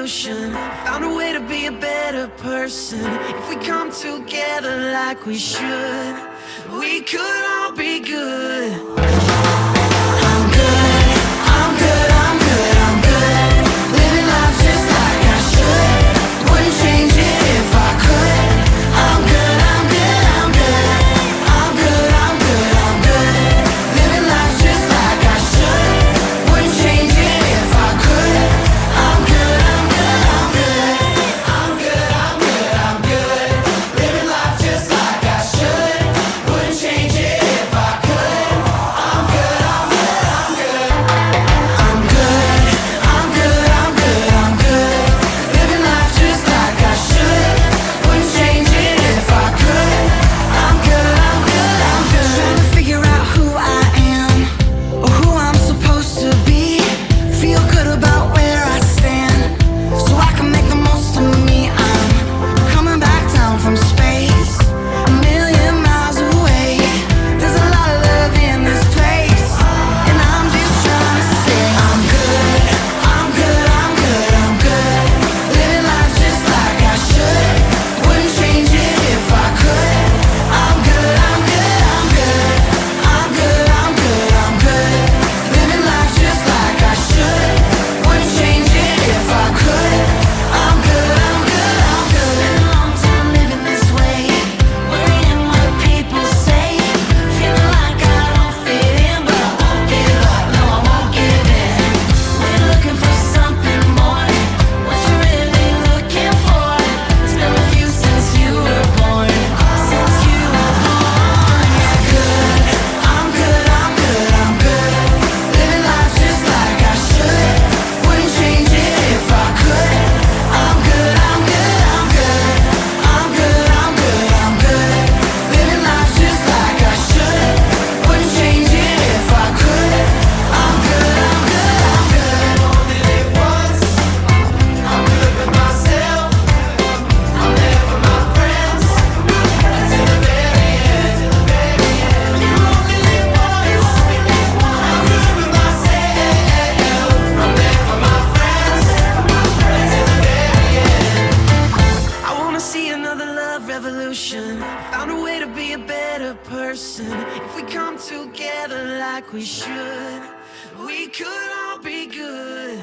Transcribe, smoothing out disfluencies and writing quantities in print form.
revolution. Found a way to be a better person. If we come together like we should, we could all be good. I'm good, I'm good, I'm good, I'm good. Living life just like I should. Wouldn't change it if I could. I'm good, I'm good, I'm good. I'm good, I'm good, I'm good. Living life just like I should. Wouldn't change it if I could. I'm good, I'm good, I'm good. I'm good, I'm good, I'm good. Living life just like I should. Wouldn't change it if I could. I'm good, I'm good, I'm good. I'm good, I'm good, I'm good, I'm good. Living life just like I should. Wouldn't change it if I could. I'm good, I'm good, I'm good. Trying to figure out who I am, or who I'm supposed to be. Feel good about where I stand, so I can make the most of me. I'm coming back down from space, a million miles away. There's a lot of love in this place, and I'm just trying to say I'm good, I'm good, I'm good, I'm good. Living life just like I should. Wouldn't change it if I could. I'm good, I'm good, I'm good. I'm good, I'm good, I'm good. Living life just like I should. Wouldn't change it if I could. I'm good, I'm good, I'm good. Spent a long time living this way, worrying what people say. Feeling like I don't fit in, but I won't give up, no I won't give in. We're looking for something more. What you really looking for? It's been with you since you were born. Since you were born. Yeah, good. I'm good, I'm good, I'm good. Living life just like I should. Wouldn't change it if I could. I'm good, I'm good, I'm good. I'm good, I'm good, I'm good. Living life just like I should. Wouldn't change it if I could. I'm good, I'm good, I'm good. Only live once. I'm good with myself. I'm there for my friends. Until the very end, till the very end. You only live once. I'm good with myself. I'm there for my friends. Until the very end. I wanna see another love revolution. Found a way to be a better person. If we come together like we should, we could all be good.